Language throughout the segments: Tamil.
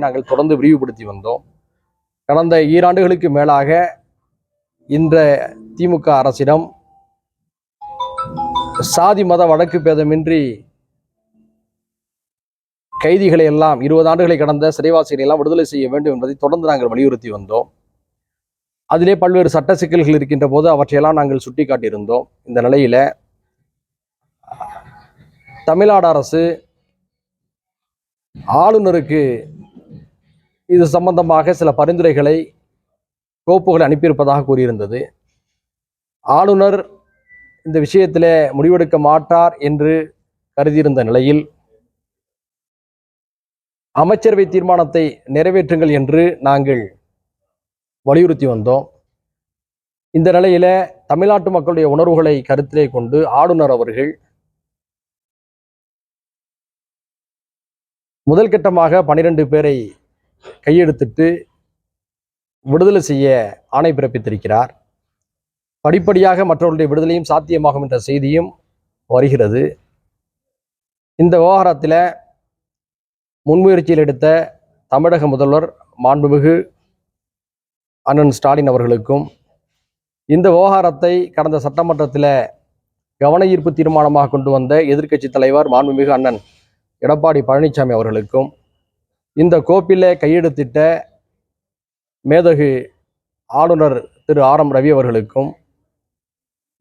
நாங்கள் தொடர்ந்து விரிவுபடுத்தி வந்தோம். கடந்த ஈராண்டுகளுக்கு மேலாக இந்த திமுக அரசிடம் சாதி மத வழக்கு பேதமின்றி கைதிகளை எல்லாம் 20 ஆண்டுகளை கடந்த சிறைவாசிகளை எல்லாம் விடுதலை செய்ய வேண்டும் என்பதை தொடர்ந்து நாங்கள் வலியுறுத்தி வந்தோம். அதிலே பல்வேறு சட்ட சிக்கல்கள் இருக்கின்ற போது அவற்றையெல்லாம் நாங்கள் சுட்டிக்காட்டியிருந்தோம். இந்த நிலையில தமிழ்நாடு அரசு ஆளுநருக்கு இது சம்பந்தமாக சில பரிந்துரைகளை கோப்புகளை அனுப்பியிருப்பதாக கூறியிருந்தது. ஆளுநர் இந்த விஷயத்திலே முடிவெடுக்க மாட்டார் என்று கருதியிருந்த நிலையில் அமைச்சரவை தீர்மானத்தை நிறைவேற்றுங்கள் என்று நாங்கள் வலியுறுத்தி வந்தோம். இந்த நிலையில தமிழ்நாட்டு மக்களுடைய உணர்வுகளை கருத்திலே கொண்டு ஆளுநர் அவர்கள் முதல் கட்டமாக 12 பேரை கையெழுத்திட்டு விடுதலை செய்ய ஆணை பிறப்பித்திருக்கிறார். படிப்படியாக மற்றவர்களுடைய விடுதலையும் சாத்தியமாகும் என்ற செய்தியும் வருகிறது. இந்த விவகாரத்தில் முன்முயற்சியில் எடுத்த தமிழக முதல்வர் மாண்புமிகு அண்ணன் ஸ்டாலின் அவர்களுக்கும், இந்த விவகாரத்தை கடந்த சட்டமன்றத்தில் கவன ஈர்ப்பு தீர்மானமாக கொண்டு வந்த எதிர்க்கட்சி தலைவர் மாண்புமிகு அண்ணன் எடப்பாடி பழனிசாமி அவர்களுக்கும், இந்த கோப்பிலே கையெழுத்திட்ட மேதகு ஆளுநர் திரு ஆர்.எம். ரவி அவர்களுக்கும்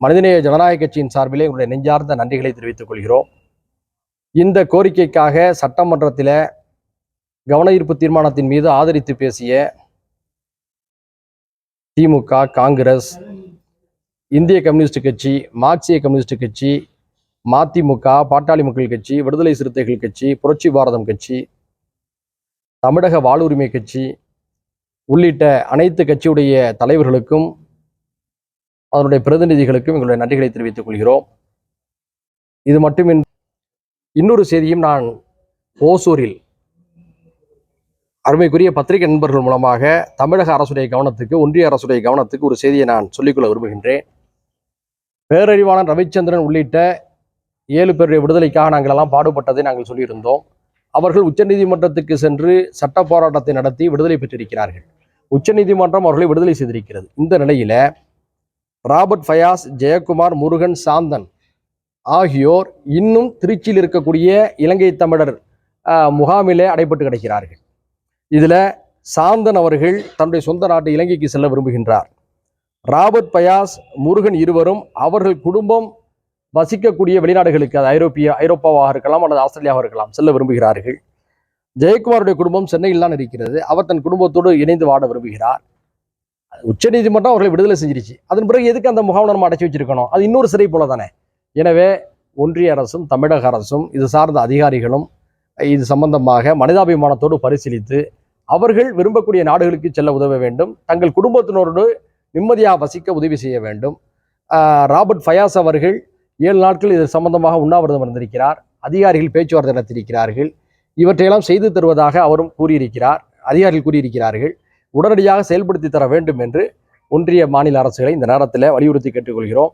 மனிதநேய ஜனநாயக கட்சியின் சார்பிலே உங்களுடைய நெஞ்சார்ந்த நன்றிகளை தெரிவித்துக் கொள்கிறோம். இந்த கோரிக்கைக்காக சட்டமன்றத்தில் கவன ஈர்ப்பு தீர்மானத்தின் மீது ஆதரித்து பேசிய திமுக, காங்கிரஸ், இந்திய கம்யூனிஸ்ட் கட்சி, மார்க்சிய கம்யூனிஸ்ட் கட்சி, மதிமுக, பாட்டாளி மக்கள் கட்சி, விடுதலை சிறுத்தைகள் கட்சி, புரட்சி பாரதம் கட்சி, தமிழக வாழ்வுரிமை கட்சி உள்ளிட்ட அனைத்து கட்சியுடைய தலைவர்களுக்கும் அதனுடைய பிரதிநிதிகளுக்கும் எங்களுடைய நன்றிகளை தெரிவித்துக் கொள்கிறோம். இது மட்டுமின்றி இன்னொரு செய்தியும் நான் ஓசூரில் அருமைக்குரிய பத்திரிகை நண்பர்கள் மூலமாக தமிழக அரசுடைய கவனத்துக்கு, ஒன்றிய அரசுடைய கவனத்துக்கு ஒரு செய்தியை நான் சொல்லிக்கொள்ள விரும்புகின்றேன். பேரறிவாளன் ரவிச்சந்திரன் உள்ளிட்ட 7 பேருடைய விடுதலைக்காக நாங்கள் எல்லாம் பாடுபட்டதை நாங்கள் சொல்லியிருந்தோம். அவர்கள் உச்சநீதிமன்றத்துக்கு சென்று சட்ட போராட்டத்தை நடத்தி விடுதலை பெற்றிருக்கிறார்கள். உச்சநீதிமன்றம் அவர்களை விடுதலை செய்திருக்கிறது. இந்த நிலையில ராபர்ட் ஃபயாஸ், ஜெயக்குமார், முருகன், சாந்தன் ஆகியோர் இன்னும் திருச்சியில் இருக்கக்கூடிய இலங்கை தமிழர் முகாமிலே அடைபட்டு கிடக்கிறார்கள். இதுல சாந்தன் அவர்கள் தன்னுடைய சொந்த நாட்டு இலங்கைக்கு செல்ல விரும்புகின்றார். ராபர்ட் ஃபயாஸ், முருகன் இருவரும் அவர்கள் குடும்பம் வசிக்கக்கூடிய வெளிநாடுகளுக்கு, அது ஐரோப்பாவாக இருக்கலாம் அல்லது ஆஸ்திரேலியாவாக இருக்கலாம், செல்ல விரும்புகிறார்கள். ஜெயக்குமாருடைய குடும்பம் சென்னையில் தான் இருக்கிறது. அவர் தன் குடும்பத்தோடு இணைந்து வாட விரும்புகிறார். உச்சநீதிமன்றம் அவர்களை விடுதலை செஞ்சிருச்சு. அதன் பிறகு எதுக்கு அந்த முகாம் நம்ம அடைச்சி வச்சிருக்கணும்? அது இன்னொரு சிறை போல தானே. எனவே ஒன்றிய அரசும் தமிழக அரசும் இது சார்ந்த அதிகாரிகளும் இது சம்பந்தமாக மனிதாபிமானத்தோடு பரிசீலித்து அவர்கள் விரும்பக்கூடிய நாடுகளுக்கு செல்ல உதவ வேண்டும். தங்கள் குடும்பத்தினரோடு நிம்மதியாக வசிக்க உதவி செய்ய வேண்டும். ராபர்ட் ஃபயாஸ் அவர்கள் 7 நாட்கள் இது சம்பந்தமாக உண்ணாவிரதம் இருந்திருக்கிறார். அதிகாரிகள் பேச்சுவார்த்தை நடத்தியிருக்கிறார்கள். இவற்றையெல்லாம் செய்து தருவதாக அவரும் கூறியிருக்கிறார். அதிகாரிகள் கூறியிருக்கிறார்கள். உடனடியாக செயல்படுத்தி தர வேண்டும் என்று ஒன்றிய மாநில அரசுகளை இந்த நேரத்தில் வலியுறுத்தி கேட்டுக்கொள்கிறோம்.